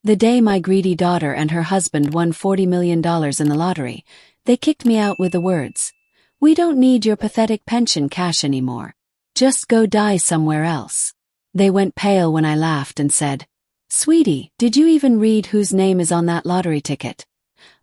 The day my greedy daughter and her husband won $40 million in the lottery, they kicked me out with the words, "We don't need your pathetic pension cash anymore. Just go die somewhere else." They went pale when I laughed and said, "Sweetie, did you even read whose name is on that lottery ticket?"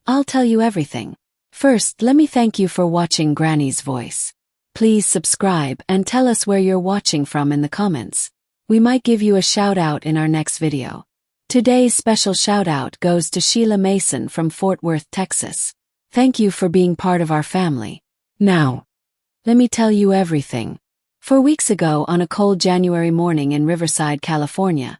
I'll tell you everything. First, let me thank you for watching Granny's Voice. Please subscribe and tell us where you're watching from in the comments. We might give you a shout out in our next video. Today's special shout out goes to Sheila Mason from Fort Worth, Texas. Thank you for being part of our family. Now, let me tell you everything. 4 weeks ago on a cold January morning in Riverside, California,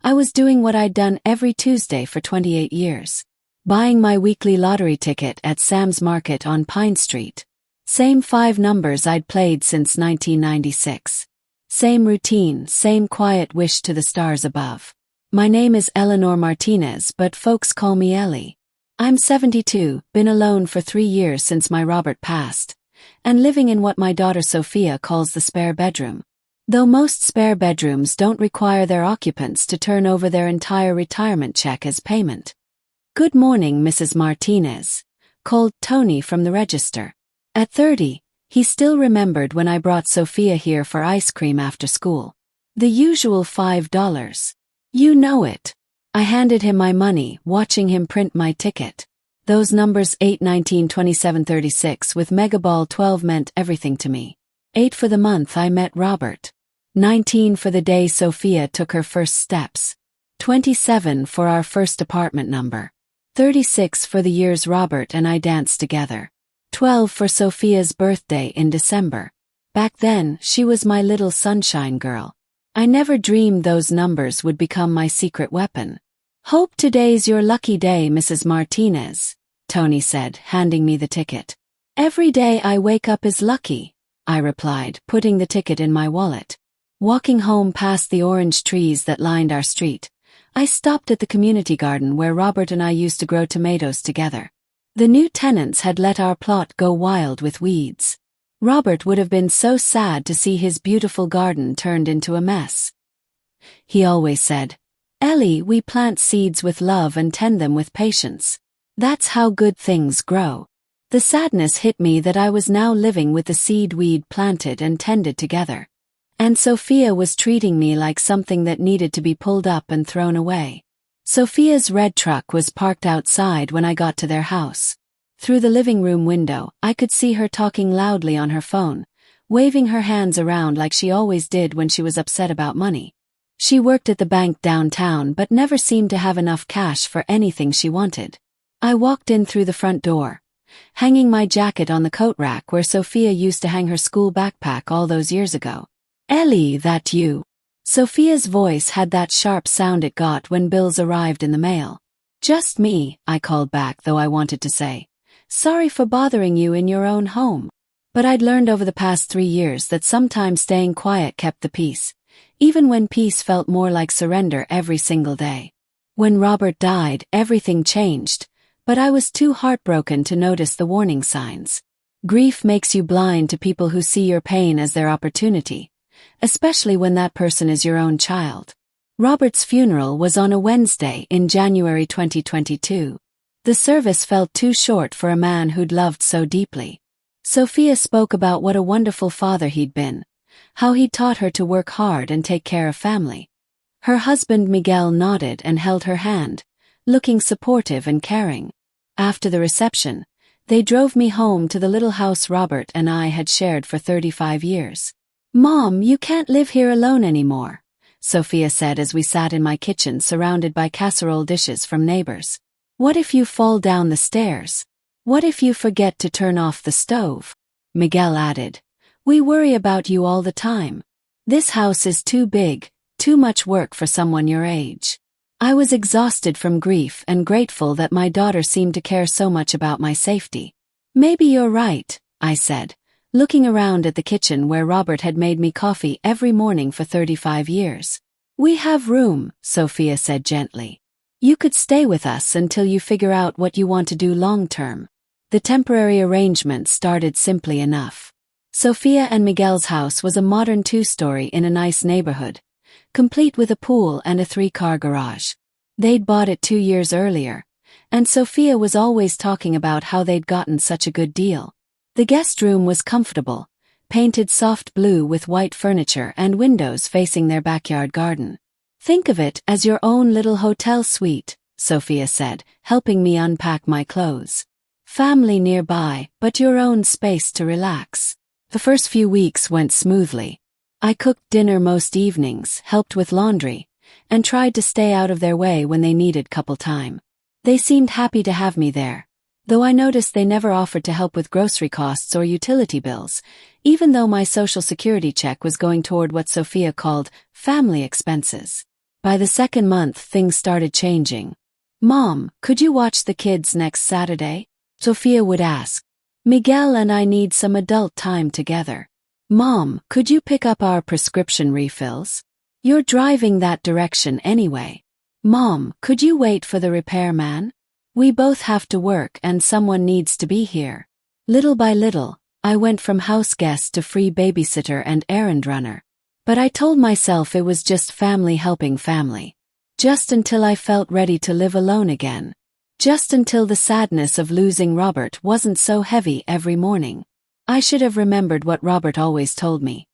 I was doing what I'd done every Tuesday for 28 years. Buying my weekly lottery ticket at Sam's Market on Pine Street. Same 5 numbers I'd played since 1996. Same routine, same quiet wish to the stars above. My name is Eleanor Martinez, but folks call me Ellie. I'm 72, been alone for 3 years since my Robert passed, and living in what my daughter Sophia calls the spare bedroom. Though most spare bedrooms don't require their occupants to turn over their entire retirement check as payment. "Good morning, Mrs. Martinez," called Tony from the register. At 30, he still remembered when I brought Sophia here for ice cream after school. The usual $5. You know it. I handed him my money, watching him print my ticket. Those numbers 8, 19, 27, 36 with Megaball 12 meant everything to me. 8 for the month I met Robert. 19 for the day Sophia took her first steps. 27 for our first apartment number. 36 for the years Robert and I danced together. 12 for Sophia's birthday in December. Back then, she was my little sunshine girl. I never dreamed those numbers would become my secret weapon. "Hope today's your lucky day, Mrs. Martinez," Tony said, handing me the ticket. "Every day I wake up is lucky," I replied, putting the ticket in my wallet. Walking home past the orange trees that lined our street, I stopped at the community garden where Robert and I used to grow tomatoes together. The new tenants had let our plot go wild with weeds. Robert would have been so sad to see his beautiful garden turned into a mess. He always said, "Ellie, we plant seeds with love and tend them with patience. That's how good things grow." The sadness hit me that I was now living with the seed we'd planted and tended together. And Sophia was treating me like something that needed to be pulled up and thrown away. Sophia's red truck was parked outside when I got to their house. Through the living room window, I could see her talking loudly on her phone, waving her hands around like she always did when she was upset about money. She worked at the bank downtown but never seemed to have enough cash for anything she wanted. I walked in through the front door, hanging my jacket on the coat rack where Sophia used to hang her school backpack all those years ago. "Ellie, that you?" Sophia's voice had that sharp sound it got when bills arrived in the mail. "Just me," I called back, though I wanted to say, "Sorry for bothering you in your own home." But I'd learned over the past 3 years that sometimes staying quiet kept the peace, even when peace felt more like surrender every single day. When Robert died, everything changed, but I was too heartbroken to notice the warning signs. Grief makes you blind to people who see your pain as their opportunity, especially when that person is your own child. Robert's funeral was on a Wednesday in January 2022. The service felt too short for a man who'd loved so deeply. Sophia spoke about what a wonderful father he'd been, how he'd taught her to work hard and take care of family. Her husband Miguel nodded and held her hand, looking supportive and caring. After the reception, they drove me home to the little house Robert and I had shared for 35 years. "Mom, you can't live here alone anymore," Sophia said as we sat in my kitchen surrounded by casserole dishes from neighbors. "What if you fall down the stairs? What if you forget to turn off the stove?" Miguel added, "We worry about you all the time. This house is too big, too much work for someone your age." I was exhausted from grief and grateful that my daughter seemed to care so much about my safety. "Maybe you're right," I said, looking around at the kitchen where Robert had made me coffee every morning for 35 years. "We have room," Sophia said gently. "You could stay with us until you figure out what you want to do long term." The temporary arrangement started simply enough. Sophia and Miguel's house was a modern 2-story in a nice neighborhood, complete with a pool and a 3-car garage. They'd bought it 2 years earlier, and Sophia was always talking about how they'd gotten such a good deal. The guest room was comfortable, painted soft blue with white furniture and windows facing their backyard garden. "Think of it as your own little hotel suite," Sophia said, helping me unpack my clothes. "Family nearby, but your own space to relax." The first few weeks went smoothly. I cooked dinner most evenings, helped with laundry, and tried to stay out of their way when they needed couple time. They seemed happy to have me there, though I noticed they never offered to help with grocery costs or utility bills, even though my Social Security check was going toward what Sophia called family expenses. By the second month, things started changing. "Mom, could you watch the kids next Saturday?" Sophia would ask. "Miguel and I need some adult time together." "Mom, could you pick up our prescription refills? You're driving that direction anyway." "Mom, could you wait for the repairman? We both have to work and someone needs to be here." Little by little, I went from house guest to free babysitter and errand runner. But I told myself it was just family helping family. Just until I felt ready to live alone again. Just until the sadness of losing Robert wasn't so heavy every morning. I should have remembered what Robert always told me.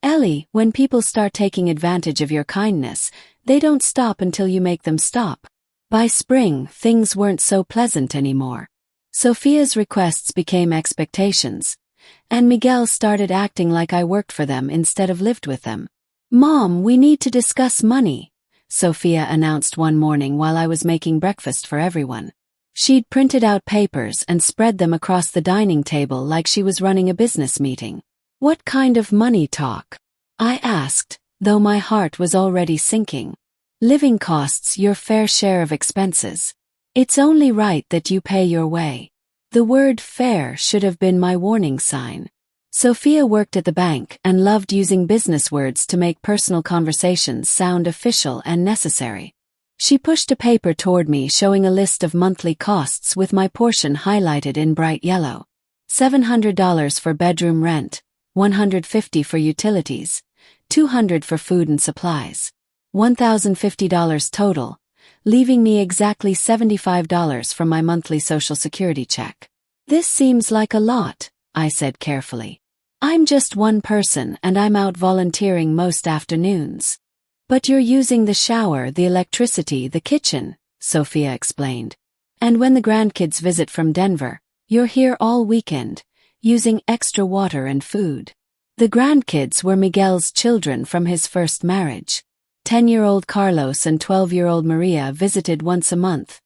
"Ellie, when people start taking advantage of your kindness, they don't stop until you make them stop." By spring, things weren't so pleasant anymore. Sophia's requests became expectations, and Miguel started acting like I worked for them instead of lived with them. "Mom, we need to discuss money," Sophia announced one morning while I was making breakfast for everyone. She'd printed out papers and spread them across the dining table like she was running a business meeting. "What kind of money talk?" I asked, though my heart was already sinking. "Living costs, your fair share of expenses. It's only right that you pay your way." The word fair should have been my warning sign. Sophia worked at the bank and loved using business words to make personal conversations sound official and necessary. She pushed a paper toward me showing a list of monthly costs with my portion highlighted in bright yellow. $700 for bedroom rent, $150 for utilities, $200 for food and supplies. $1,050 total, leaving me exactly $75 from my monthly Social Security check. "This seems like a lot," I said carefully. "I'm just one person and I'm out volunteering most afternoons." "But you're using the shower, the electricity, the kitchen," Sophia explained. "And when the grandkids visit from Denver, you're here all weekend, using extra water and food." The grandkids were Miguel's children from his first marriage. 10-year-old Carlos and 12-year-old Maria visited once a month,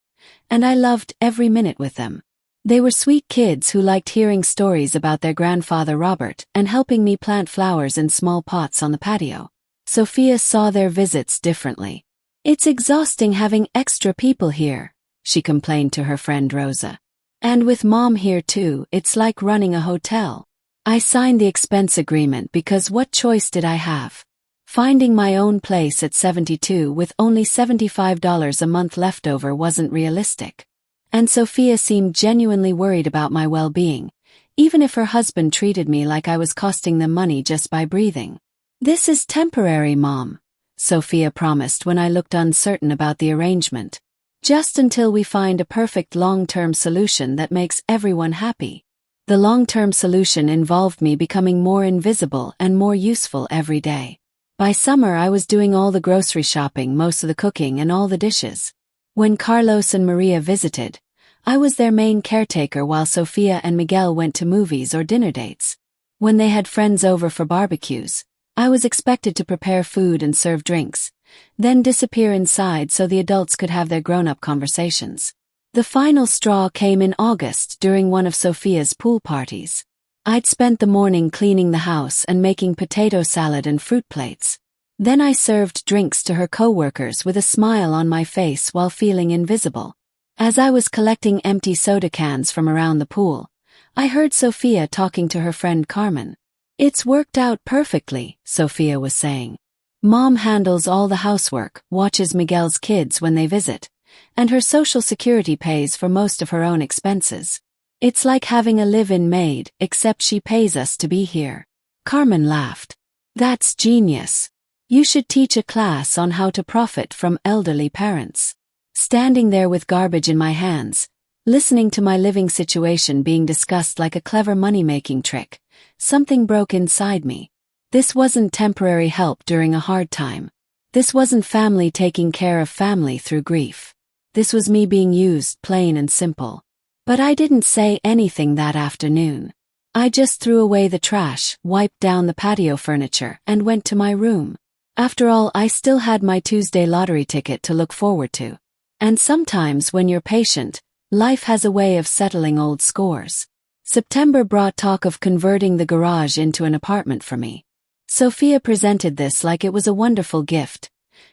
and I loved every minute with them. They were sweet kids who liked hearing stories about their grandfather Robert and helping me plant flowers in small pots on the patio. Sophia saw their visits differently. "It's exhausting having extra people here," she complained to her friend Rosa. "And with Mom here too, it's like running a hotel." I signed the expense agreement because what choice did I have? Finding my own place at 72 with only $75 a month left over wasn't realistic. And Sophia seemed genuinely worried about my well-being, even if her husband treated me like I was costing them money just by breathing. "This is temporary, Mom," Sophia promised when I looked uncertain about the arrangement. "Just until we find a perfect long-term solution that makes everyone happy." The long-term solution involved me becoming more invisible and more useful every day. By summer I was doing all the grocery shopping, most of the cooking and all the dishes. When Carlos and Maria visited, I was their main caretaker while Sophia and Miguel went to movies or dinner dates. When they had friends over for barbecues, I was expected to prepare food and serve drinks, then disappear inside so the adults could have their grown-up conversations. The final straw came in August during one of Sophia's pool parties. I'd spent the morning cleaning the house and making potato salad and fruit plates. Then I served drinks to her co-workers with a smile on my face while feeling invisible. As I was collecting empty soda cans from around the pool, I heard Sophia talking to her friend Carmen. "It's worked out perfectly," Sophia was saying. "Mom handles all the housework, watches Miguel's kids when they visit, and her Social Security pays for most of her own expenses. It's like having a live-in maid, except she pays us to be here." Carmen laughed. "That's genius. You should teach a class on how to profit from elderly parents." Standing there with garbage in my hands, listening to my living situation being discussed like a clever money-making trick, something broke inside me. This wasn't temporary help during a hard time. This wasn't family taking care of family through grief. This was me being used, plain and simple. But I didn't say anything that afternoon. I just threw away the trash, wiped down the patio furniture, and went to my room. After all, I still had my Tuesday lottery ticket to look forward to. And sometimes when you're patient, life has a way of settling old scores. September brought talk of converting the garage into an apartment for me. Sophia presented this like it was a wonderful gift,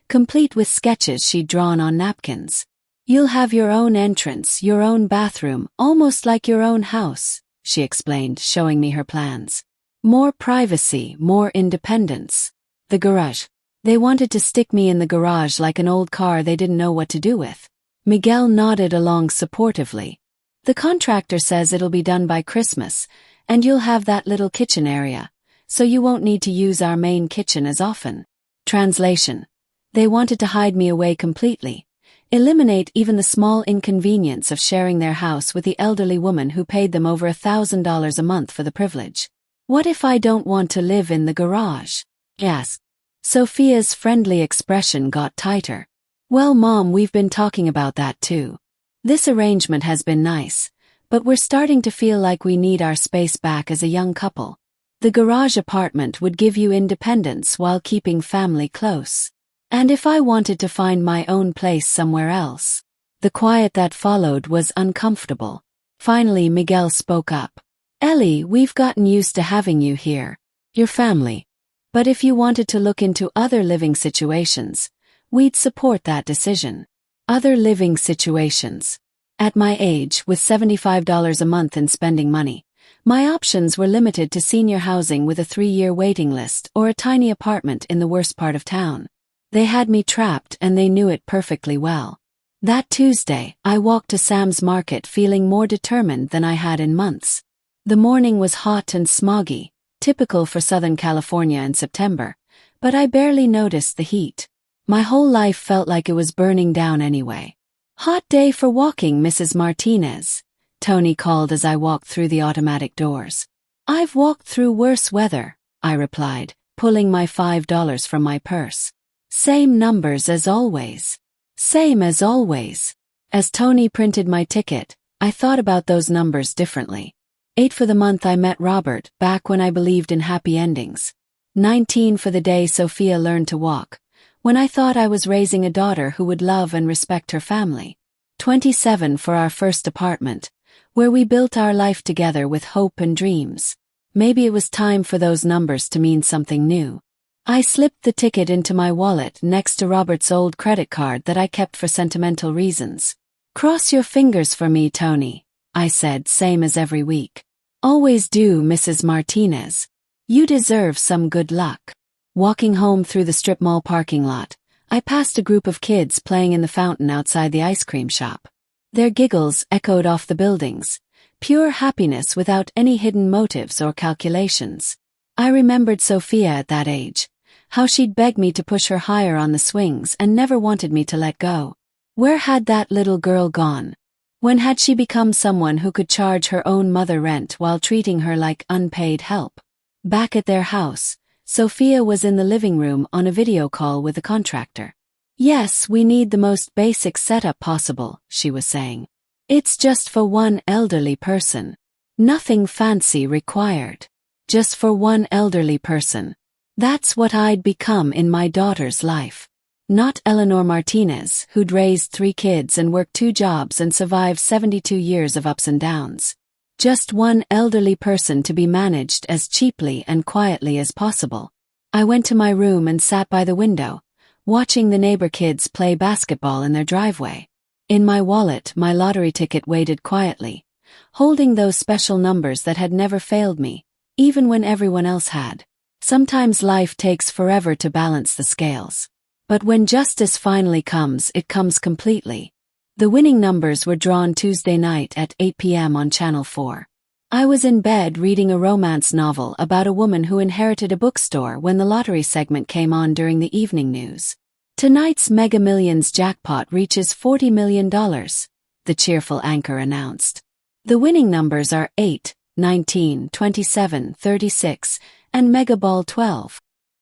complete with sketches she'd drawn on napkins. You'll have your own entrance, your own bathroom, almost like your own house, she explained, showing me her plans. More privacy, more independence. The garage. They wanted to stick me in the garage like an old car they didn't know what to do with. Miguel nodded along supportively. The contractor says it'll be done by Christmas, and you'll have that little kitchen area, so you won't need to use our main kitchen as often. Translation. They wanted to hide me away completely. Eliminate even the small inconvenience of sharing their house with the elderly woman who paid them over $1,000 a month for the privilege. What if I don't want to live in the garage? Yes. Sophia's friendly expression got tighter. Well, Mom, we've been talking about that too. This arrangement has been nice, but we're starting to feel like we need our space back as a young couple. The garage apartment would give you independence while keeping family close. And if I wanted to find my own place somewhere else? The quiet that followed was uncomfortable. Finally, Miguel spoke up. Ellie, we've gotten used to having you here. Your family. But if you wanted to look into other living situations, we'd support that decision. Other living situations. At my age, with $75 a month in spending money, my options were limited to senior housing with a 3-year waiting list or a tiny apartment in the worst part of town. They had me trapped and they knew it perfectly well. That Tuesday, I walked to Sam's Market feeling more determined than I had in months. The morning was hot and smoggy, typical for Southern California in September, but I barely noticed the heat. My whole life felt like it was burning down anyway. Hot day for walking, Mrs. Martinez, Tony called as I walked through the automatic doors. I've walked through worse weather, I replied, pulling my $5 from my purse. Same numbers as always. Same as always. As Tony printed my ticket, I thought about those numbers differently. 8 for the month I met Robert, back when I believed in happy endings. 19 for the day Sophia learned to walk, when I thought I was raising a daughter who would love and respect her family. 27 for our first apartment, where we built our life together with hope and dreams. Maybe it was time for those numbers to mean something new. I slipped the ticket into my wallet next to Robert's old credit card that I kept for sentimental reasons. Cross your fingers for me, Tony, I said, same as every week. Always do, Mrs. Martinez. You deserve some good luck. Walking home through the strip mall parking lot, I passed a group of kids playing in the fountain outside the ice cream shop. Their giggles echoed off the buildings, pure happiness without any hidden motives or calculations. I remembered Sophia at that age. How she'd begged me to push her higher on the swings and never wanted me to let go. Where had that little girl gone? When had she become someone who could charge her own mother rent while treating her like unpaid help? Back at their house, Sophia was in the living room on a video call with the contractor. Yes, we need the most basic setup possible, she was saying. It's just for one elderly person. Nothing fancy required. Just for one elderly person. That's what I'd become in my daughter's life. Not Eleanor Martinez, who'd raised 3 kids and worked 2 jobs and survived 72 years of ups and downs. Just one elderly person to be managed as cheaply and quietly as possible. I went to my room and sat by the window, watching the neighbor kids play basketball in their driveway. In my wallet, my lottery ticket waited quietly, holding those special numbers that had never failed me, even when everyone else had. Sometimes life takes forever to balance the scales. But when justice finally comes, it comes completely. The winning numbers were drawn Tuesday night at 8 p.m. on Channel 4. I was in bed reading a romance novel about a woman who inherited a bookstore when the lottery segment came on during the evening news. Tonight's Mega Millions jackpot reaches $40 million, the cheerful anchor announced. The winning numbers are 8, 19, 27, 36, and Mega Ball 12.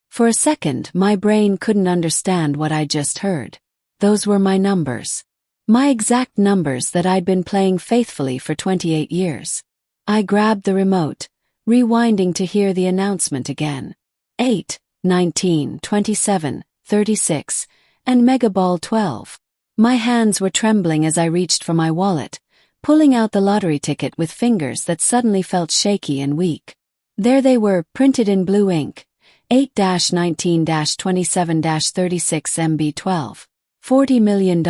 For a second, my brain couldn't understand what I just heard. Those were my numbers. My exact numbers that I'd been playing faithfully for 28 years. I grabbed the remote, rewinding to hear the announcement again. 8, 19, 27, 36, and Mega Ball 12. My hands were trembling as I reached for my wallet, pulling out the lottery ticket with fingers that suddenly felt shaky and weak. There they were, printed in blue ink. 8-19-27-36 MB12. $40 million.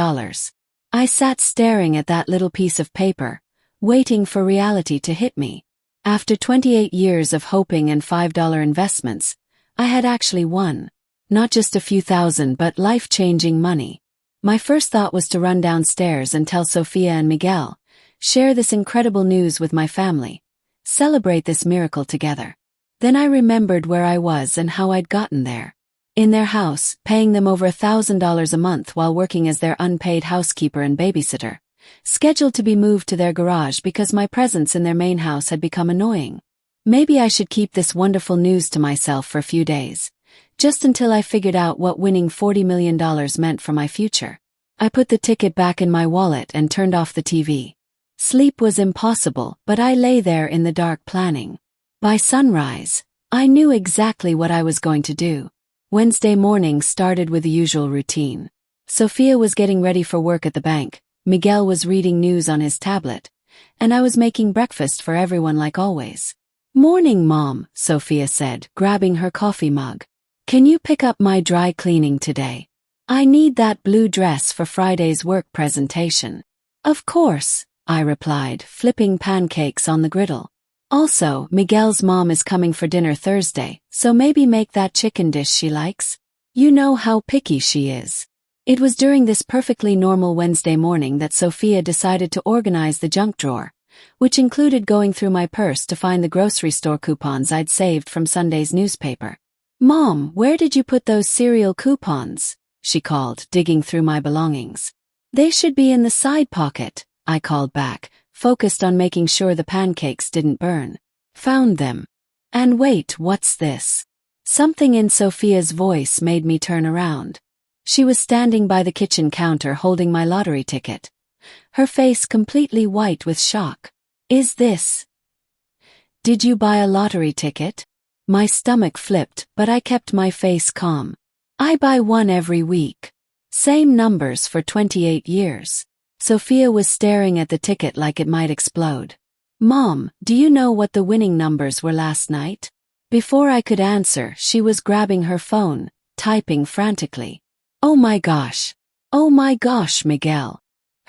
I sat staring at that little piece of paper, waiting for reality to hit me. After 28 years of hoping and $5 investments, I had actually won. Not just a few thousand but life-changing money. My first thought was to run downstairs and tell Sophia and Miguel, share this incredible news with my family, celebrate this miracle together. Then I remembered where I was and how I'd gotten there. In their house, paying them over $1,000 a month while working as their unpaid housekeeper and babysitter, scheduled to be moved to their garage because my presence in their main house had become annoying. Maybe I should keep this wonderful news to myself for a few days. Just until I figured out what winning $40 million meant for my future. I put the ticket back in my wallet and turned off the TV. Sleep was impossible, but I lay there in the dark planning. By sunrise, I knew exactly what I was going to do. Wednesday morning started with the usual routine. Sophia was getting ready for work at the bank, Miguel was reading news on his tablet, and I was making breakfast for everyone like always. "Morning, Mom," Sophia said, grabbing her coffee mug. "Can you pick up my dry cleaning today? I need that blue dress for Friday's work presentation." "Of course," I replied, flipping pancakes on the griddle. "Also, Miguel's mom is coming for dinner Thursday, so maybe make that chicken dish she likes. You know how picky she is." It was during this perfectly normal Wednesday morning that Sophia decided to organize the junk drawer, which included going through my purse to find the grocery store coupons I'd saved from Sunday's newspaper. "Mom, where did you put those cereal coupons?" she called, digging through my belongings. "They should be in the side pocket," I called back, focused on making sure the pancakes didn't burn. "Found them. And wait, what's this?" Something in Sophia's voice made me turn around. She was standing by the kitchen counter holding my lottery ticket, her face completely white with shock. "Is this? Did you buy a lottery ticket?" My stomach flipped, but I kept my face calm. "I buy one every week. Same numbers for 28 years. Sophia was staring at the ticket like it might explode. "Mom, do you know what the winning numbers were last night?" Before I could answer, she was grabbing her phone, typing frantically. "Oh my gosh! Oh my gosh, Miguel!"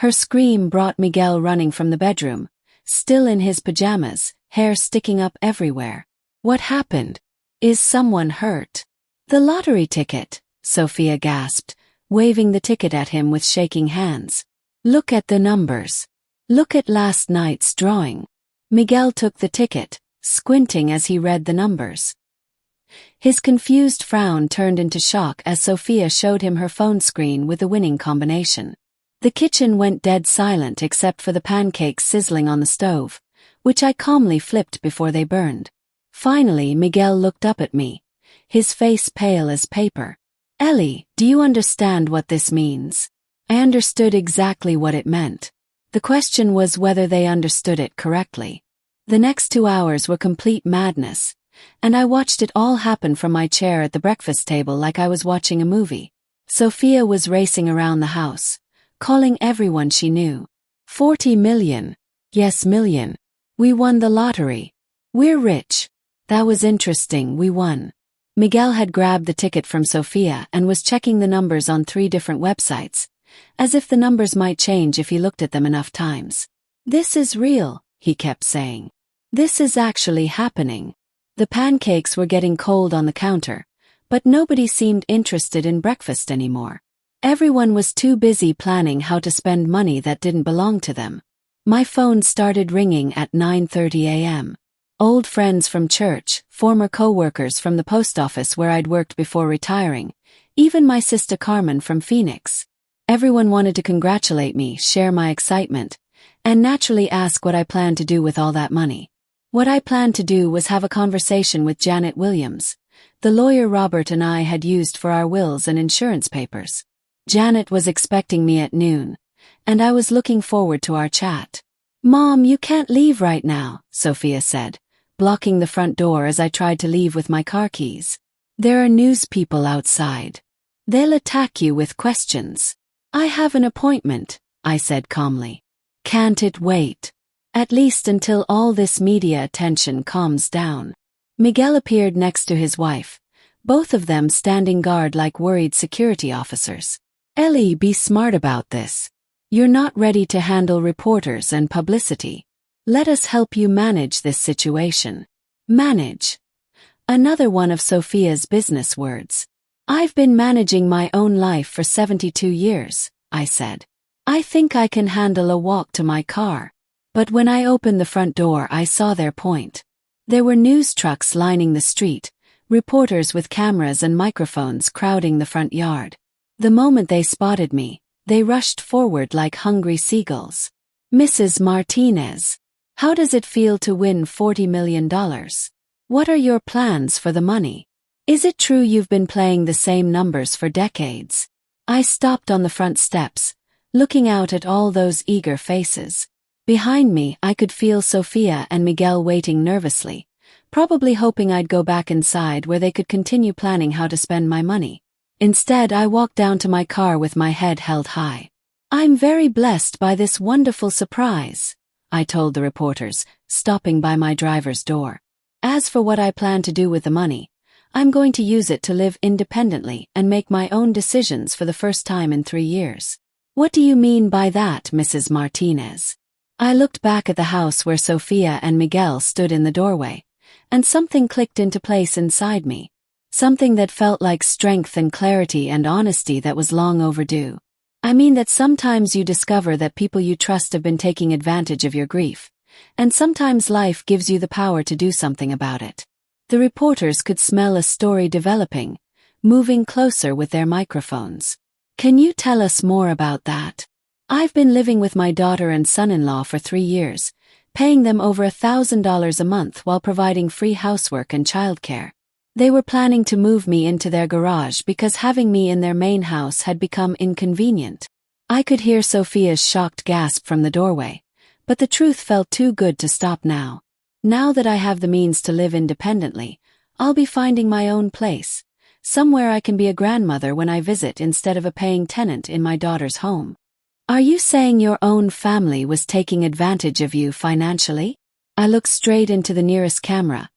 Her scream brought Miguel running from the bedroom, still in his pajamas, hair sticking up everywhere. "What happened? Is someone hurt?" "The lottery ticket," Sophia gasped, waving the ticket at him with shaking hands. "Look at the numbers. Look at last night's drawing." Miguel took the ticket, squinting as he read the numbers. His confused frown turned into shock as Sophia showed him her phone screen with the winning combination. The kitchen went dead silent except for the pancakes sizzling on the stove, which I calmly flipped before they burned. Finally, Miguel looked up at me, his face pale as paper. "Ellie, do you understand what this means?" I understood exactly what it meant. The question was whether they understood it correctly. The next 2 hours were complete madness, and I watched it all happen from my chair at the breakfast table like I was watching a movie. Sophia was racing around the house, calling everyone she knew. 40 million. Yes, million. We won the lottery. We're rich. That was interesting, we won. Miguel had grabbed the ticket from Sophia and was checking the numbers on 3 different websites, as if the numbers might change if he looked at them enough times. "This is real," he kept saying. "This is actually happening." The pancakes were getting cold on the counter, but nobody seemed interested in breakfast anymore. Everyone was too busy planning how to spend money that didn't belong to them. My phone started ringing at 9:30 a.m. Old friends from church, former co-workers from the post office where I'd worked before retiring, even my sister Carmen from Phoenix. Everyone wanted to congratulate me, share my excitement, and naturally ask what I planned to do with all that money. What I planned to do was have a conversation with Janet Williams, the lawyer Robert and I had used for our wills and insurance papers. Janet was expecting me at noon, and I was looking forward to our chat. "Mom, you can't leave right now," Sophia said, blocking the front door as I tried to leave with my car keys. "There are news people outside. They'll attack you with questions." "I have an appointment," I said calmly. "Can't it wait? At least until all this media attention calms down." Miguel appeared next to his wife, both of them standing guard like worried security officers. "Ellie, be smart about this. You're not ready to handle reporters and publicity. Let us help you manage this situation." Manage. Another one of Sophia's business words. "I've been managing my own life for 72 years, I said. "I think I can handle a walk to my car." But when I opened the front door, I saw their point. There were news trucks lining the street, reporters with cameras and microphones crowding the front yard. The moment they spotted me, they rushed forward like hungry seagulls. "Mrs. Martinez, how does it feel to win $40 million? What are your plans for the money? Is it true you've been playing the same numbers for decades?" I stopped on the front steps, looking out at all those eager faces. Behind me, I could feel Sophia and Miguel waiting nervously, probably hoping I'd go back inside where they could continue planning how to spend my money. Instead, I walked down to my car with my head held high. "I'm very blessed by this wonderful surprise," I told the reporters, stopping by my driver's door. "As for what I plan to do with the money, I'm going to use it to live independently and make my own decisions for the first time in 3 years." "What do you mean by that, Mrs. Martinez?" I looked back at the house where Sophia and Miguel stood in the doorway, and something clicked into place inside me. Something that felt like strength and clarity and honesty that was long overdue. I mean that sometimes you discover that people you trust have been taking advantage of your grief, and sometimes life gives you the power to do something about it. The reporters could smell a story developing, moving closer with their microphones. "Can you tell us more about that?" "I've been living with my daughter and son-in-law for 3 years, paying them over $1,000 a month while providing free housework and childcare. They were planning to move me into their garage because having me in their main house had become inconvenient." I could hear Sophia's shocked gasp from the doorway, but the truth felt too good to stop now. Now that I have the means to live independently, I'll be finding my own place, somewhere I can be a grandmother when I visit instead of a paying tenant in my daughter's home. "Are you saying your own family was taking advantage of you financially?" I looked straight into the nearest camera,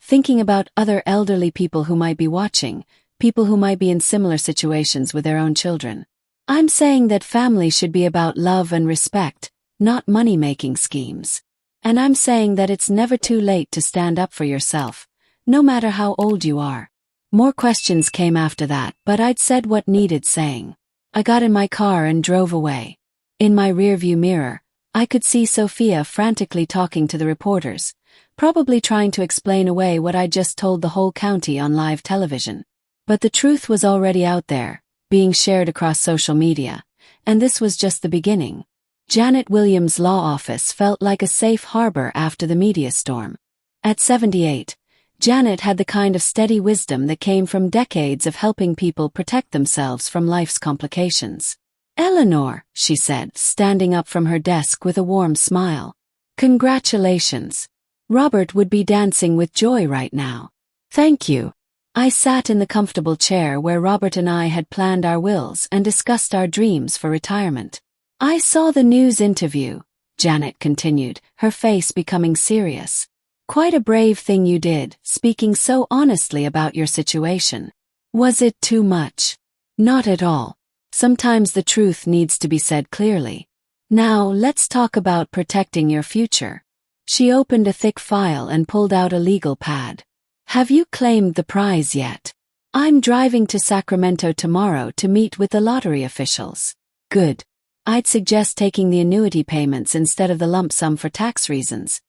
thinking about other elderly people who might be watching, people who might be in similar situations with their own children. "I'm saying that family should be about love and respect, not money-making schemes. And I'm saying that it's never too late to stand up for yourself, no matter how old you are." More questions came after that, but I'd said what needed saying. I got in my car and drove away. In my rearview mirror, I could see Sophia frantically talking to the reporters, probably trying to explain away what I'd just told the whole county on live television. But the truth was already out there, being shared across social media, and this was just the beginning. Janet Williams' law office felt like a safe harbor after the media storm. At 78, Janet had the kind of steady wisdom that came from decades of helping people protect themselves from life's complications. "Eleanor," she said, standing up from her desk with a warm smile. "Congratulations. Robert would be dancing with joy right now." "Thank you." I sat in the comfortable chair where Robert and I had planned our wills and discussed our dreams for retirement. "I saw the news interview," Janet continued, her face becoming serious. "Quite a brave thing you did, speaking so honestly about your situation. Was it too much?" "Not at all. Sometimes the truth needs to be said clearly. Now, let's talk about protecting your future." She opened a thick file and pulled out a legal pad. "Have you claimed the prize yet?" "I'm driving to Sacramento tomorrow to meet with the lottery officials." "Good. I'd suggest taking the annuity payments instead of the lump sum for tax reasons,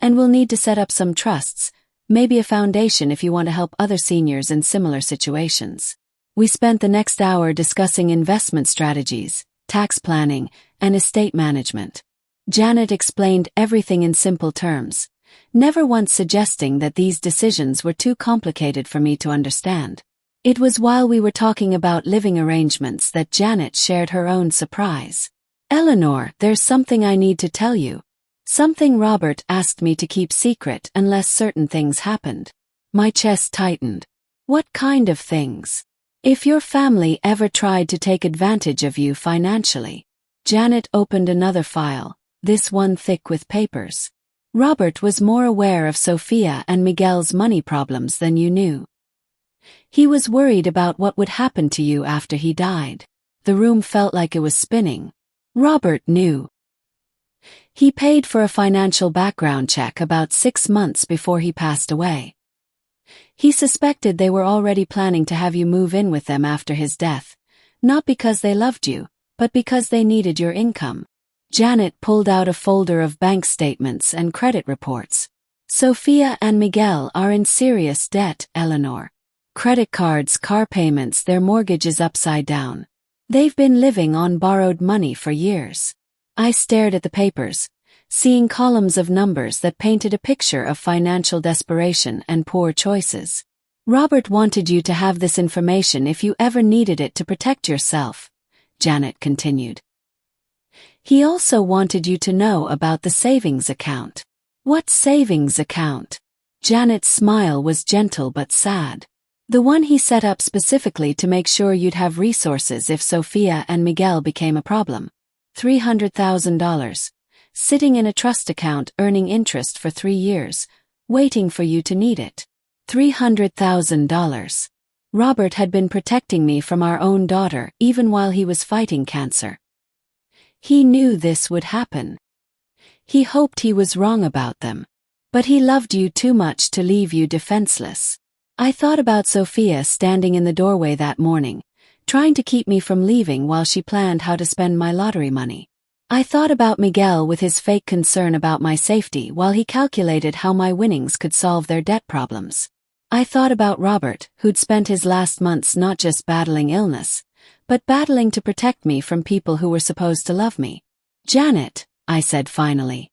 and we'll need to set up some trusts, maybe a foundation if you want to help other seniors in similar situations. We spent the next hour discussing investment strategies, tax planning, and estate management. Janet explained everything in simple terms, never once suggesting that these decisions were too complicated for me to understand. It was while we were talking about living arrangements that Janet shared her own surprise. "Eleanor, there's something I need to tell you. Something Robert asked me to keep secret unless certain things happened." My chest tightened. "What kind of things?" "If your family ever tried to take advantage of you financially." Janet opened another file, this one thick with papers. "Robert was more aware of Sophia and Miguel's money problems than you knew. He was worried about what would happen to you after he died." The room felt like it was spinning. Robert knew. He paid for a financial background check about 6 months before he passed away. He suspected they were already planning to have you move in with them after his death, not because they loved you, but because they needed your income. Janet pulled out a folder of bank statements and credit reports. "Sophia and Miguel are in serious debt, Eleanor. Credit cards, car payments, their mortgage is upside down. They've been living on borrowed money for years." I stared at the papers, seeing columns of numbers that painted a picture of financial desperation and poor choices. "Robert wanted you to have this information if you ever needed it to protect yourself," Janet continued. "He also wanted you to know about the savings account." "What savings account?" Janet's smile was gentle but sad. "The one he set up specifically to make sure you'd have resources if Sophia and Miguel became a problem. $300,000, sitting in a trust account earning interest for 3 years, waiting for you to need it. $300,000. Robert had been protecting me from our own daughter even while he was fighting cancer. He knew this would happen. He hoped he was wrong about them. But he loved you too much to leave you defenseless." I thought about Sophia standing in the doorway that morning, trying to keep me from leaving while she planned how to spend my lottery money. I thought about Miguel with his fake concern about my safety while he calculated how my winnings could solve their debt problems. I thought about Robert, who'd spent his last months not just battling illness, but battling to protect me from people who were supposed to love me. "Janet," I said finally,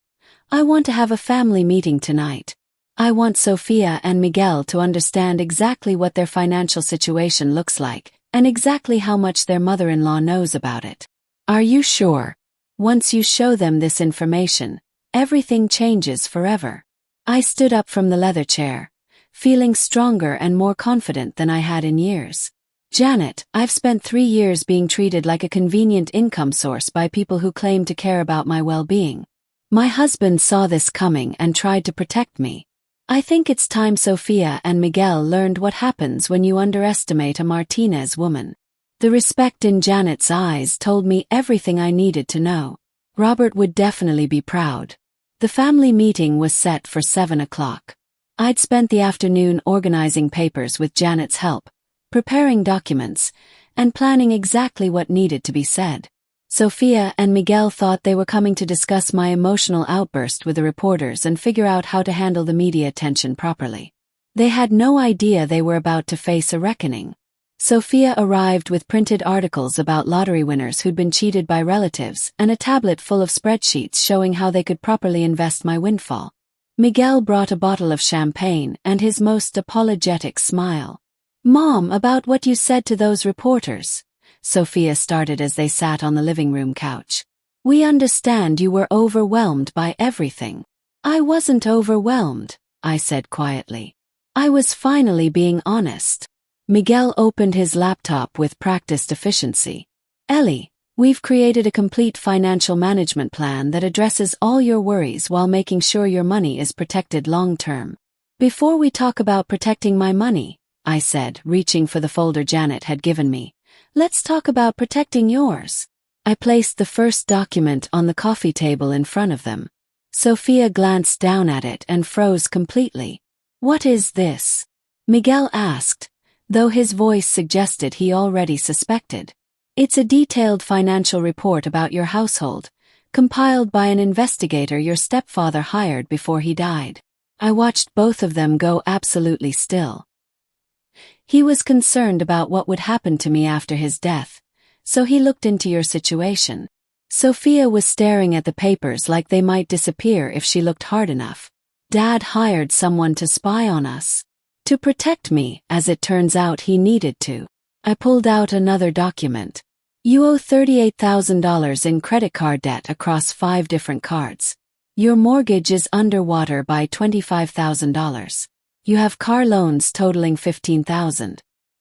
"I want to have a family meeting tonight. I want Sophia and Miguel to understand exactly what their financial situation looks like, and exactly how much their mother-in-law knows about it." "Are you sure?" "Once you show them this information, everything changes forever." I stood up from the leather chair, feeling stronger and more confident than I had in years. "Janet, I've spent 3 years being treated like a convenient income source by people who claim to care about my well-being. My husband saw this coming and tried to protect me. I think it's time Sophia and Miguel learned what happens when you underestimate a Martinez woman." The respect in Janet's eyes told me everything I needed to know. Robert would definitely be proud. The family meeting was set for 7 o'clock. I'd spent the afternoon organizing papers with Janet's help, preparing documents, and planning exactly what needed to be said. Sophia and Miguel thought they were coming to discuss my emotional outburst with the reporters and figure out how to handle the media attention properly. They had no idea they were about to face a reckoning. Sophia arrived with printed articles about lottery winners who'd been cheated by relatives and a tablet full of spreadsheets showing how they could properly invest my windfall. Miguel brought a bottle of champagne and his most apologetic smile. "Mom, about what you said to those reporters," Sophia started as they sat on the living room couch. "We understand you were overwhelmed by everything." "I wasn't overwhelmed," I said quietly. "I was finally being honest." Miguel opened his laptop with practiced efficiency. "Ellie, we've created a complete financial management plan that addresses all your worries while making sure your money is protected long-term." "Before we talk about protecting my money," I said, reaching for the folder Janet had given me, "let's talk about protecting yours." I placed the first document on the coffee table in front of them. Sophia glanced down at it and froze completely. "What is this?" Miguel asked, though his voice suggested he already suspected. "It's a detailed financial report about your household, compiled by an investigator your stepfather hired before he died. I watched both of them go absolutely still. He was concerned about what would happen to me after his death, so he looked into your situation. Sophia was staring at the papers like they might disappear if she looked hard enough. Dad hired someone to spy on us. To protect me, as it turns out he needed to. I pulled out another document. You owe $38,000 in credit card debt across 5 different cards. Your mortgage is underwater by $25,000. You have car loans totaling $15,000.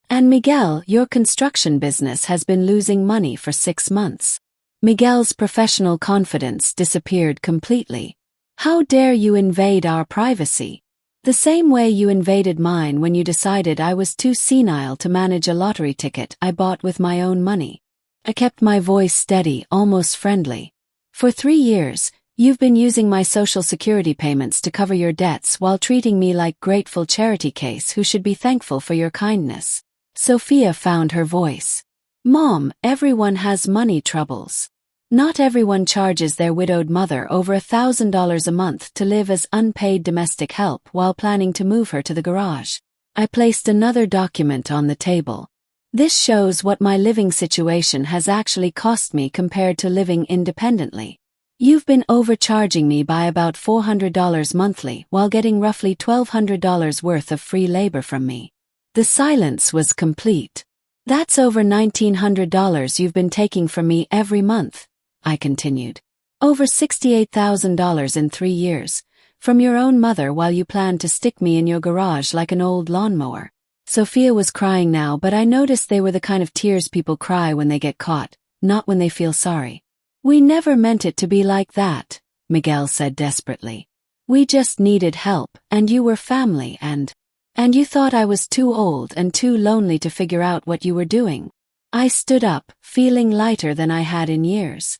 And Miguel, your construction business has been losing money for 6 months. Miguel's professional confidence disappeared completely. How dare you invade our privacy? The same way you invaded mine when you decided I was too senile to manage a lottery ticket I bought with my own money. I kept my voice steady, almost friendly. For 3 years, you've been using my Social Security payments to cover your debts while treating me like grateful charity case who should be thankful for your kindness. Sophia found her voice. Mom, everyone has money troubles. Not everyone charges their widowed mother over $1,000 a month to live as unpaid domestic help while planning to move her to the garage. I placed another document on the table. This shows what my living situation has actually cost me compared to living independently. You've been overcharging me by about $400 monthly while getting roughly $1,200 worth of free labor from me. The silence was complete. That's over $1,900 you've been taking from me every month, I continued. Over $68,000 in 3 years, from your own mother while you planned to stick me in your garage like an old lawnmower. Sophia was crying now, but I noticed they were the kind of tears people cry when they get caught, not when they feel sorry. We never meant it to be like that, Miguel said desperately. We just needed help, and you were family and you thought I was too old and too lonely to figure out what you were doing. I stood up, feeling lighter than I had in years.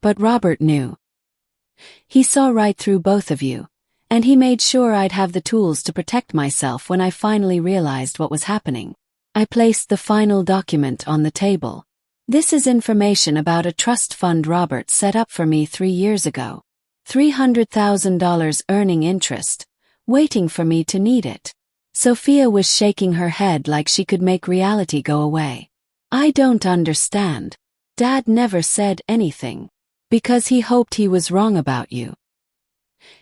But Robert knew. He saw right through both of you, and he made sure I'd have the tools to protect myself when I finally realized what was happening. I placed the final document on the table. This is information about a trust fund Robert set up for me 3 years ago. $300,000 earning interest, waiting for me to need it. Sophia was shaking her head like she could make reality go away. I don't understand. Dad never said anything. Because he hoped he was wrong about you.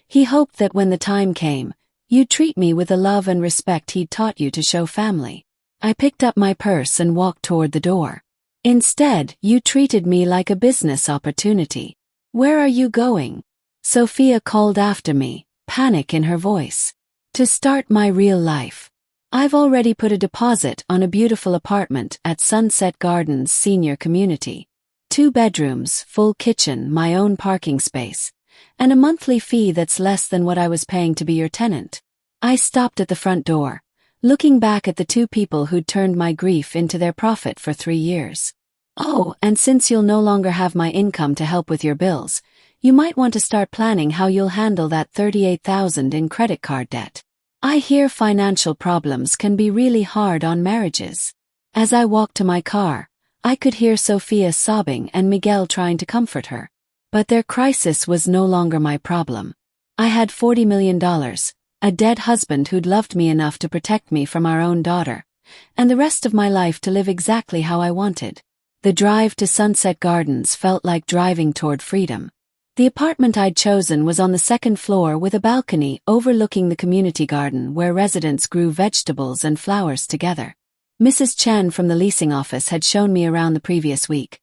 He hoped that when the time came, you'd treat me with the love and respect he'd taught you to show family. I picked up my purse and walked toward the door. Instead, you treated me like a business opportunity. Where are you going? Sophia called after me, panic in her voice. To start my real life. I've already put a deposit on a beautiful apartment at Sunset Gardens Senior Community. 2 bedrooms, full kitchen, my own parking space, and a monthly fee that's less than what I was paying to be your tenant. I stopped at the front door, looking back at the 2 people who'd turned my grief into their profit for 3 years. Oh, and since you'll no longer have my income to help with your bills, you might want to start planning how you'll handle that $38,000 in credit card debt. I hear financial problems can be really hard on marriages. As I walked to my car, I could hear Sophia sobbing and Miguel trying to comfort her. But their crisis was no longer my problem. I had $40 million, a dead husband who'd loved me enough to protect me from our own daughter, and the rest of my life to live exactly how I wanted. The drive to Sunset Gardens felt like driving toward freedom. The apartment I'd chosen was on the 2nd floor with a balcony overlooking the community garden where residents grew vegetables and flowers together. Mrs. Chen from the leasing office had shown me around the previous week,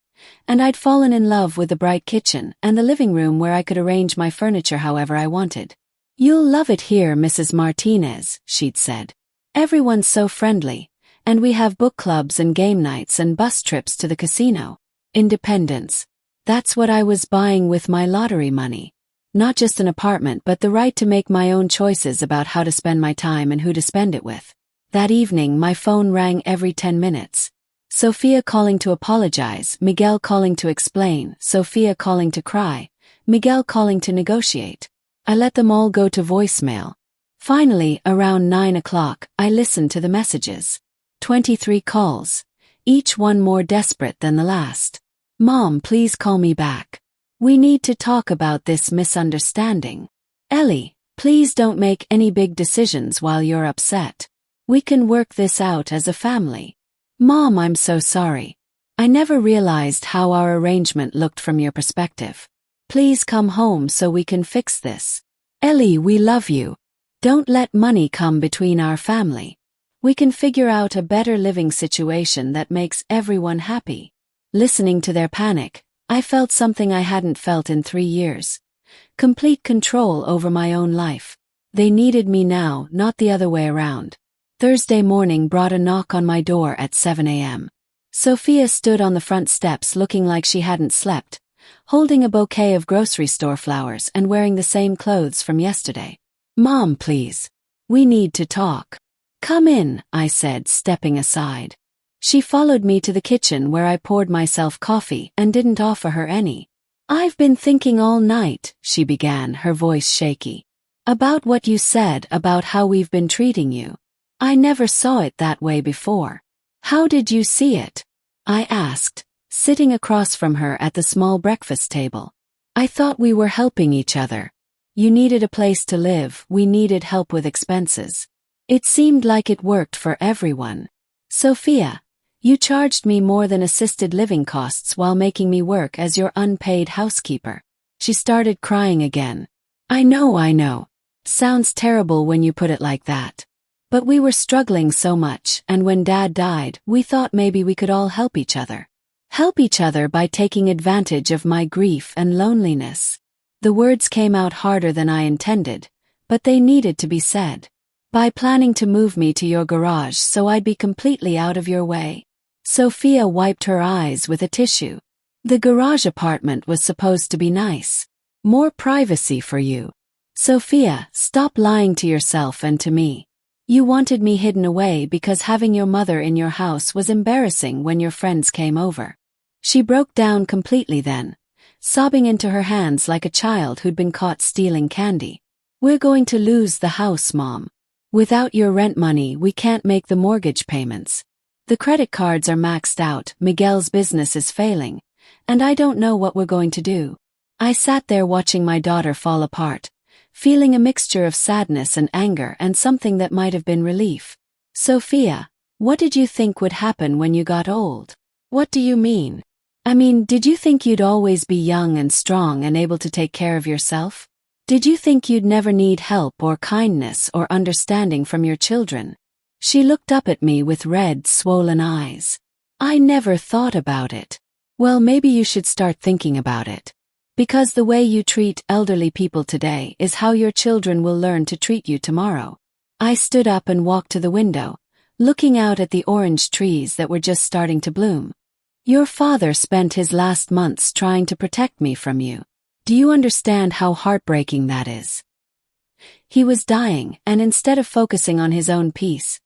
and I'd fallen in love with the bright kitchen and the living room where I could arrange my furniture however I wanted. You'll love it here, Mrs. Martinez, she'd said. Everyone's so friendly, and we have book clubs and game nights and bus trips to the casino. Independence. That's what I was buying with my lottery money. Not just an apartment but the right to make my own choices about how to spend my time and who to spend it with. That evening my phone rang every 10 minutes. Sophia calling to apologize, Miguel calling to explain, Sophia calling to cry, Miguel calling to negotiate. I let them all go to voicemail. Finally, around 9 o'clock, I listened to the messages. 23 calls, each one more desperate than the last. Mom, please call me back. We need to talk about this misunderstanding. Ellie, please don't make any big decisions while you're upset. We can work this out as a family. Mom, I'm so sorry. I never realized how our arrangement looked from your perspective. Please come home so we can fix this. Ellie, we love you. Don't let money come between our family. We can figure out a better living situation that makes everyone happy. Listening to their panic, I felt something I hadn't felt in 3 years. Complete control over my own life. They needed me now, not the other way around. Thursday morning brought a knock on my door at 7 a.m. Sophia stood on the front steps looking like she hadn't slept, holding a bouquet of grocery store flowers and wearing the same clothes from yesterday. Mom, please. We need to talk. Come in, I said, stepping aside. She followed me to the kitchen where I poured myself coffee and didn't offer her any. I've been thinking all night, she began, her voice shaky. About what you said about how we've been treating you. I never saw it that way before. How did you see it? I asked, sitting across from her at the small breakfast table. I thought we were helping each other. You needed a place to live, we needed help with expenses. It seemed like it worked for everyone. Sophia, you charged me more than assisted living costs while making me work as your unpaid housekeeper. She started crying again. I know. Sounds terrible when you put it like that. But we were struggling so much, and when Dad died, we thought maybe we could all help each other. Help each other by taking advantage of my grief and loneliness. The words came out harder than I intended, but they needed to be said. By planning to move me to your garage so I'd be completely out of your way. Sophia wiped her eyes with a tissue. The garage apartment was supposed to be nice. More privacy for you. Sophia, stop lying to yourself and to me. You wanted me hidden away because having your mother in your house was embarrassing when your friends came over. She broke down completely then, sobbing into her hands like a child who'd been caught stealing candy. We're going to lose the house, Mom. Without your rent money, we can't make the mortgage payments. The credit cards are maxed out, Miguel's business is failing, and I don't know what we're going to do. I sat there watching my daughter fall apart, feeling a mixture of sadness and anger and something that might have been relief. Sophia, what did you think would happen when you got old? What do you mean? Did you think you'd always be young and strong and able to take care of yourself? Did you think you'd never need help or kindness or understanding from your children? She looked up at me with red, swollen eyes. I never thought about it. Well, maybe you should start thinking about it. Because the way you treat elderly people today is how your children will learn to treat you tomorrow. I stood up and walked to the window, looking out at the orange trees that were just starting to bloom. Your father spent his last months trying to protect me from you. Do you understand how heartbreaking that is? He was dying, and instead of focusing on his own peace,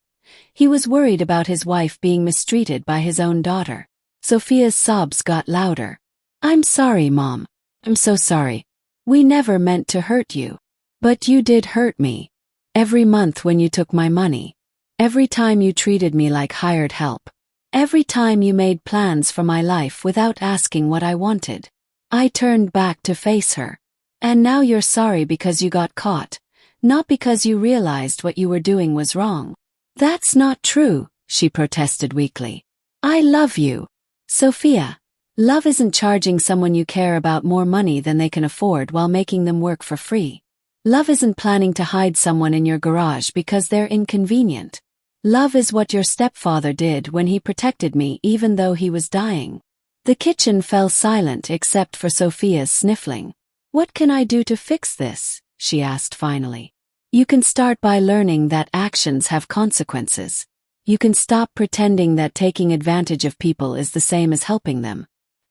he was worried about his wife being mistreated by his own daughter. Sophia's sobs got louder. I'm sorry, Mom. I'm so sorry. We never meant to hurt you. But you did hurt me. Every month when you took my money. Every time you treated me like hired help. Every time you made plans for my life without asking what I wanted. I turned back to face her. And now you're sorry because you got caught, not because you realized what you were doing was wrong. That's not true, she protested weakly. I love you. Sophia. Love isn't charging someone you care about more money than they can afford while making them work for free. Love isn't planning to hide someone in your garage because they're inconvenient. Love is what your stepfather did when he protected me even though he was dying. The kitchen fell silent except for Sophia's sniffling. What can I do to fix this? She asked finally. You can start by learning that actions have consequences. You can stop pretending that taking advantage of people is the same as helping them.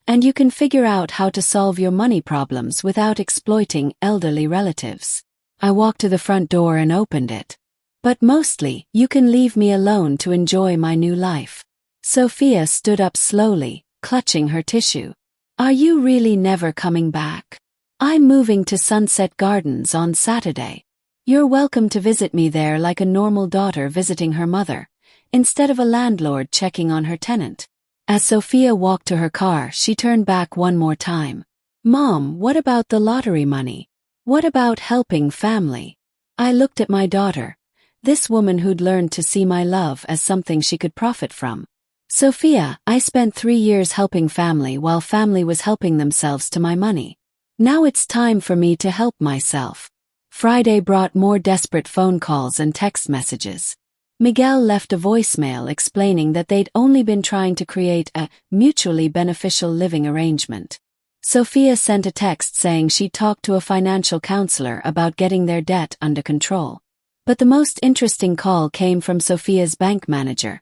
And you can figure out how to solve your money problems without exploiting elderly relatives. I walked to the front door and opened it. But mostly, you can leave me alone to enjoy my new life. Sophia stood up slowly, clutching her tissue. Are you really never coming back? I'm moving to Sunset Gardens on Saturday. You're welcome to visit me there like a normal daughter visiting her mother, instead of a landlord checking on her tenant. As Sophia walked to her car, she turned back one more time. Mom, what about the lottery money? What about helping family? I looked at my daughter, this woman who'd learned to see my love as something she could profit from. Sophia, I spent 3 years helping family while family was helping themselves to my money. Now it's time for me to help myself. Friday brought more desperate phone calls and text messages. Miguel left a voicemail explaining that they'd only been trying to create a mutually beneficial living arrangement. Sophia sent a text saying she'd talked to a financial counselor about getting their debt under control. But the most interesting call came from Sophia's bank manager,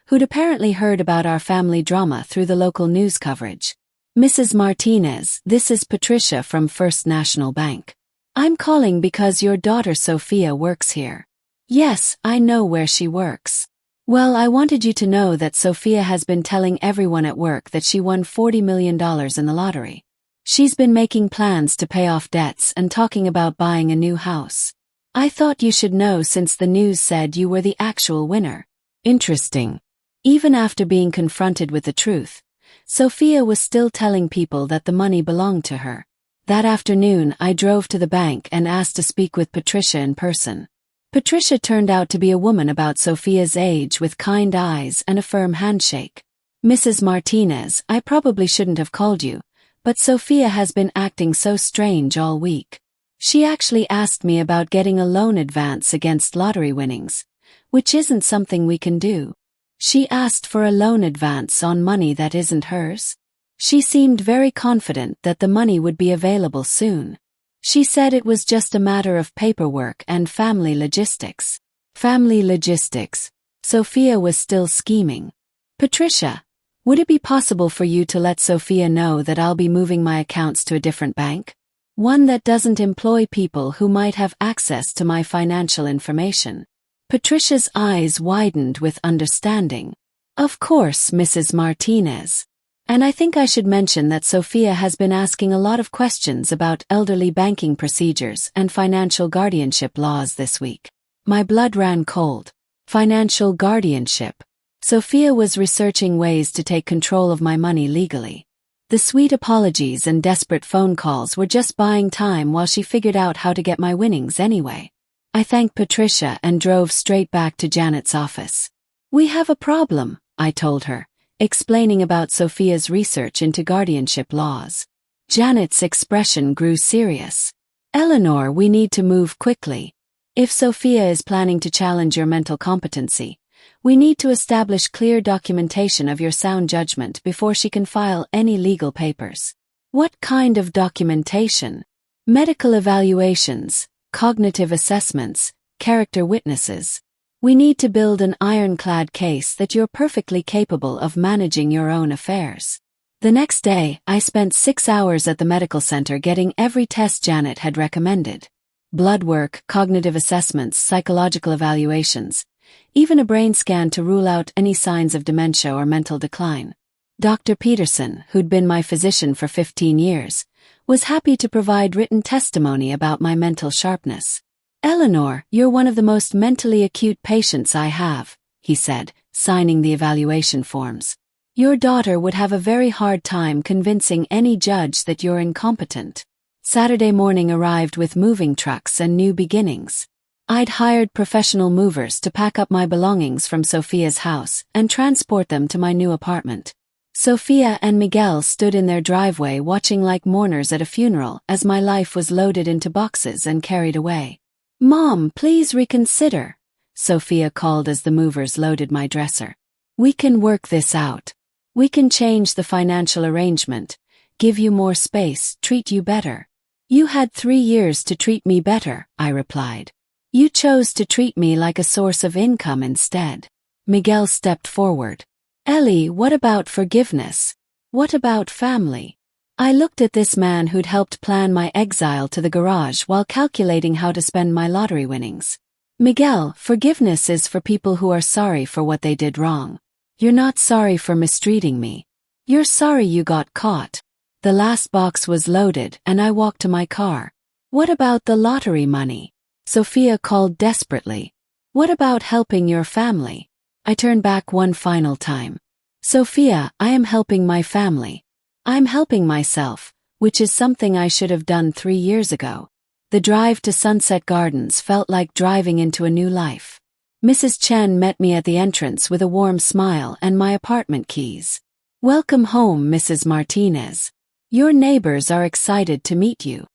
who'd apparently heard about our family drama through the local news coverage. Mrs. Martinez, this is Patricia from First National Bank. I'm calling because your daughter Sophia works here. Yes, I know where she works. Well, I wanted you to know that Sophia has been telling everyone at work that she won $40 million in the lottery. She's been making plans to pay off debts and talking about buying a new house. I thought you should know since the news said you were the actual winner. Interesting. Even after being confronted with the truth, Sophia was still telling people that the money belonged to her. That afternoon, I drove to the bank and asked to speak with Patricia in person. Patricia turned out to be a woman about Sophia's age with kind eyes and a firm handshake. Mrs. Martinez, I probably shouldn't have called you, but Sophia has been acting so strange all week. She actually asked me about getting a loan advance against lottery winnings, which isn't something we can do. She asked for a loan advance on money that isn't hers. She seemed very confident that the money would be available soon. She said it was just a matter of paperwork and family logistics. Family logistics. Sophia was still scheming. Patricia, would it be possible for you to let Sophia know that I'll be moving my accounts to a different bank? One that doesn't employ people who might have access to my financial information. Patricia's eyes widened with understanding. Of course, Mrs. Martinez. And I think I should mention that Sophia has been asking a lot of questions about elderly banking procedures and financial guardianship laws this week. My blood ran cold. Financial guardianship. Sophia was researching ways to take control of my money legally. The sweet apologies and desperate phone calls were just buying time while she figured out how to get my winnings anyway. I thanked Patricia and drove straight back to Janet's office. We have a problem, I told her, explaining about Sophia's research into guardianship laws. Janet's expression grew serious. Eleanor, we need to move quickly. If Sophia is planning to challenge your mental competency, we need to establish clear documentation of your sound judgment before she can file any legal papers. What kind of documentation? Medical evaluations, cognitive assessments, character witnesses. We need to build an ironclad case that you're perfectly capable of managing your own affairs. The next day, I spent 6 hours at the medical center getting every test Janet had recommended. Blood work, cognitive assessments, psychological evaluations, even a brain scan to rule out any signs of dementia or mental decline. Dr. Peterson, who'd been my physician for 15 years, was happy to provide written testimony about my mental sharpness. Eleanor, you're one of the most mentally acute patients I have, he said, signing the evaluation forms. Your daughter would have a very hard time convincing any judge that you're incompetent. Saturday morning arrived with moving trucks and new beginnings. I'd hired professional movers to pack up my belongings from Sophia's house and transport them to my new apartment. Sophia and Miguel stood in their driveway watching like mourners at a funeral as my life was loaded into boxes and carried away. Mom, please reconsider, Sophia called as the movers loaded my dresser. We can work this out. We can change the financial arrangement, give you more space, treat you better. You had 3 years to treat me better, I replied. You chose to treat me like a source of income instead. Miguel stepped forward. Ellie, what about forgiveness? What about family? I looked at this man who'd helped plan my exile to the garage while calculating how to spend my lottery winnings. Miguel, forgiveness is for people who are sorry for what they did wrong. You're not sorry for mistreating me. You're sorry you got caught. The last box was loaded and I walked to my car. What about the lottery money? Sophia called desperately. What about helping your family? I turned back one final time. Sophia, I am helping my family. I'm helping myself. which is something I should have done 3 years ago. The drive to Sunset Gardens felt like driving into a new life. Mrs. Chen met me at the entrance with a warm smile and my apartment keys. "Welcome home, Mrs. Martinez. Your neighbors are excited to meet you."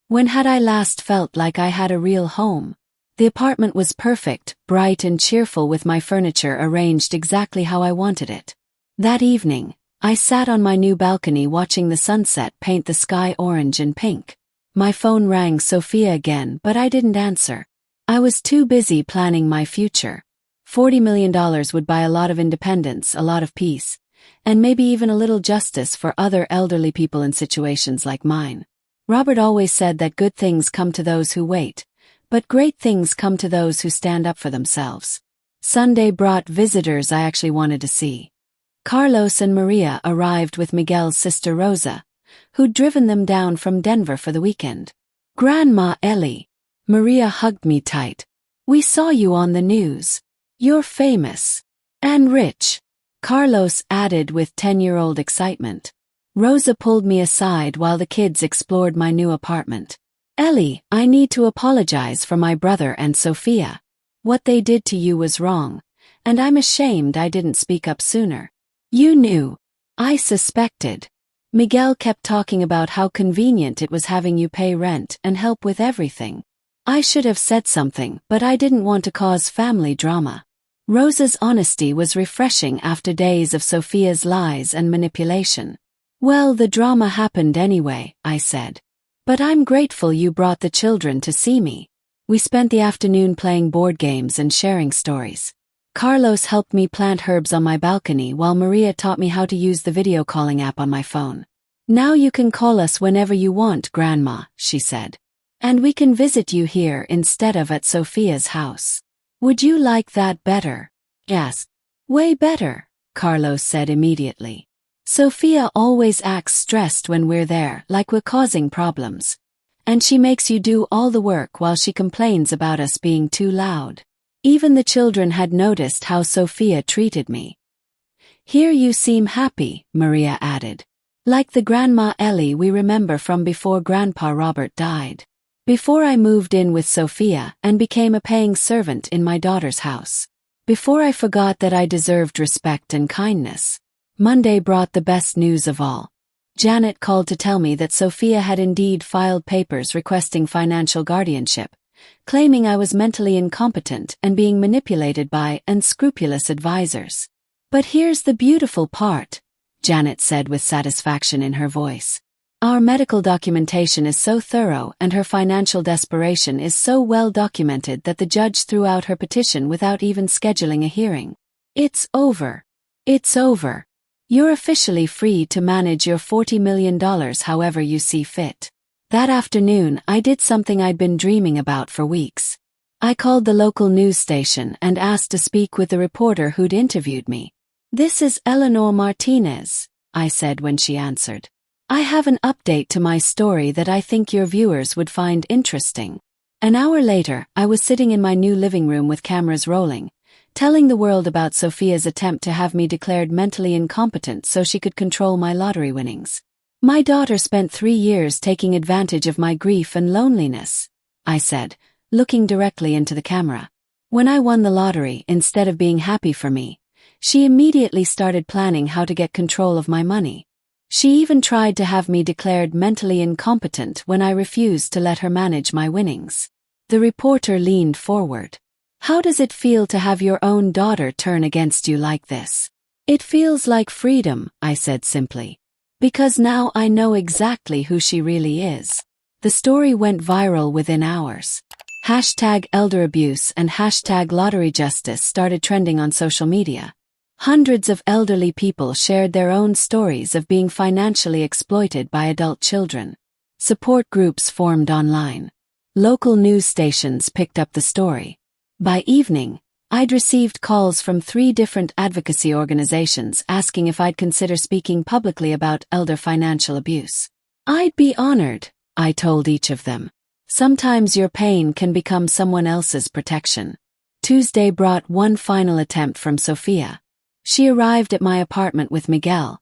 When had I last felt like I had a real home? The apartment was perfect, bright and cheerful, with my furniture arranged exactly how I wanted it. That evening, I sat on my new balcony watching the sunset paint the sky orange and pink. My phone rang Sophia again, but I didn't answer. I was too busy planning my future. $40 million would buy a lot of independence, a lot of peace, and maybe even a little justice for other elderly people in situations like mine. Robert always said that good things come to those who wait, but great things come to those who stand up for themselves. Sunday brought visitors I actually wanted to see. Carlos and Maria arrived with Miguel's sister Rosa, who'd driven them down from Denver for the weekend. "Grandma Ellie." Maria hugged me tight. "We saw you on the news. You're famous. And rich," Carlos added with 10-year-old excitement. Rosa pulled me aside while the kids explored my new apartment. "Ellie, I need to apologize for my brother and Sophia. What they did to you was wrong, and I'm ashamed I didn't speak up sooner." "You knew." "I suspected. Miguel kept talking about how convenient it was having you pay rent and help with everything. I should have said something, but I didn't want to cause family drama." Rosa's honesty was refreshing after days of Sophia's lies and manipulation. "Well, the drama happened anyway," I said. "But I'm grateful you brought the children to see me." We spent the afternoon playing board games and sharing stories. Carlos helped me plant herbs on my balcony while Maria taught me how to use the video calling app on my phone. "Now you can call us whenever you want, Grandma," she said. "And we can visit you here instead of at Sophia's house. Would you like that better?" "Yes. Way better," Carlos said immediately. "Sophia always acts stressed when we're there, like we're causing problems. And she makes you do all the work while she complains about us being too loud." Even the children had noticed how Sophia treated me. "Here you seem happy," Maria added. "Like the Grandma Ellie we remember from before Grandpa Robert died." Before I moved in with Sophia and became a paying servant in my daughter's house. Before I forgot that I deserved respect and kindness. Monday brought the best news of all. Janet called to tell me that Sophia had indeed filed papers requesting financial guardianship, claiming I was mentally incompetent and being manipulated by unscrupulous advisors. "But here's the beautiful part," Janet said with satisfaction in her voice. "Our medical documentation is so thorough and her financial desperation is so well documented that the judge threw out her petition without even scheduling a hearing. It's over. It's over. You're officially free to manage your $40 million however you see fit." That afternoon, I did something I'd been dreaming about for weeks. I called the local news station and asked to speak with the reporter who'd interviewed me. "This is Eleanor Martinez," I said when she answered. "I have an update to my story that I think your viewers would find interesting." An hour later, I was sitting in my new living room with cameras rolling, telling the world about Sophia's attempt to have me declared mentally incompetent so she could control my lottery winnings. "My daughter spent 3 years taking advantage of my grief and loneliness," I said, looking directly into the camera. "When I won the lottery, instead of being happy for me, she immediately started planning how to get control of my money. She even tried to have me declared mentally incompetent when I refused to let her manage my winnings." The reporter leaned forward. "How does it feel to have your own daughter turn against you like this?" "It feels like freedom," I said simply. "Because now I know exactly who she really is." The story went viral within hours. #elder abuse and #lottery justice started trending on social media. Hundreds of elderly people shared their own stories of being financially exploited by adult children. Support groups formed online. Local news stations picked up the story. By evening, I'd received calls from 3 different advocacy organizations asking if I'd consider speaking publicly about elder financial abuse. "I'd be honored," I told each of them. Sometimes your pain can become someone else's protection. Tuesday brought one final attempt from Sophia. She arrived at my apartment with Miguel,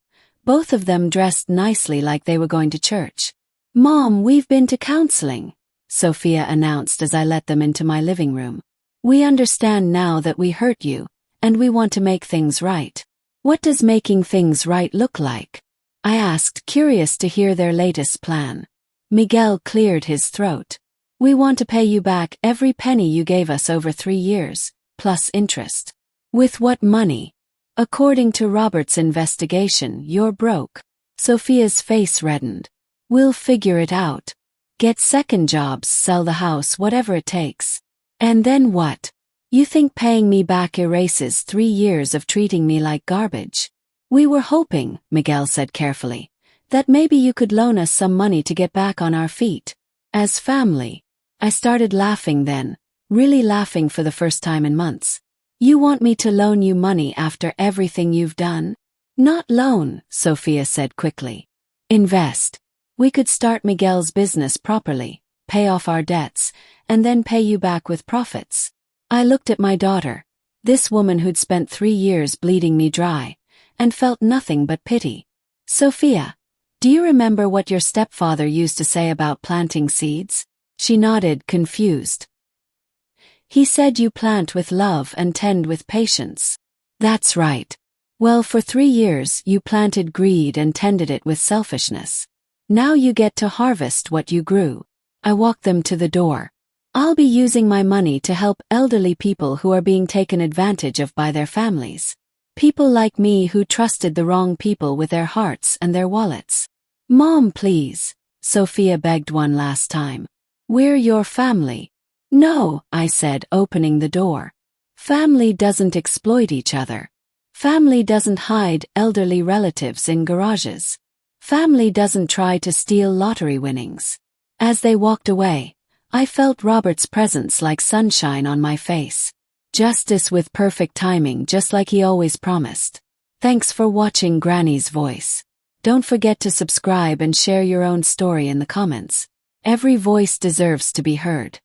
both of them dressed nicely like they were going to church. "Mom, we've been to counseling," Sophia announced as I let them into my living room. "We understand now that we hurt you, and we want to make things right." "What does making things right look like?" I asked, curious to hear their latest plan. Miguel cleared his throat. "We want to pay you back every penny you gave us over 3 years, plus interest." "With what money?" "According to Robert's investigation, you're broke." Sophia's face reddened. "We'll figure it out. Get second jobs, sell the house, whatever it takes." "And then what? You think paying me back erases 3 years of treating me like garbage?" "We were hoping," Miguel said carefully, "that maybe you could loan us some money to get back on our feet. As family." I started laughing then, really laughing for the first time in months. "You want me to loan you money after everything you've done?" "Not loan," Sophia said quickly. "Invest. We could start Miguel's business properly, pay off our debts, and then pay you back with profits." I looked at my daughter, this woman who'd spent 3 years bleeding me dry, and felt nothing but pity. "Sophia, do you remember what your stepfather used to say about planting seeds?" She nodded, confused. "He said you plant with love and tend with patience." "That's right. Well, for 3 years you planted greed and tended it with selfishness. Now you get to harvest what you grew." I walked them to the door. "I'll be using my money to help elderly people who are being taken advantage of by their families. People like me who trusted the wrong people with their hearts and their wallets." "Mom, please," Sophia begged one last time. "We're your family." "No," I said, opening the door. "Family doesn't exploit each other. Family doesn't hide elderly relatives in garages. Family doesn't try to steal lottery winnings." As they walked away, I felt Robert's presence like sunshine on my face. Justice with perfect timing, just like he always promised. Thanks for watching Granny's Voice. Don't forget to subscribe and share your own story in the comments. Every voice deserves to be heard.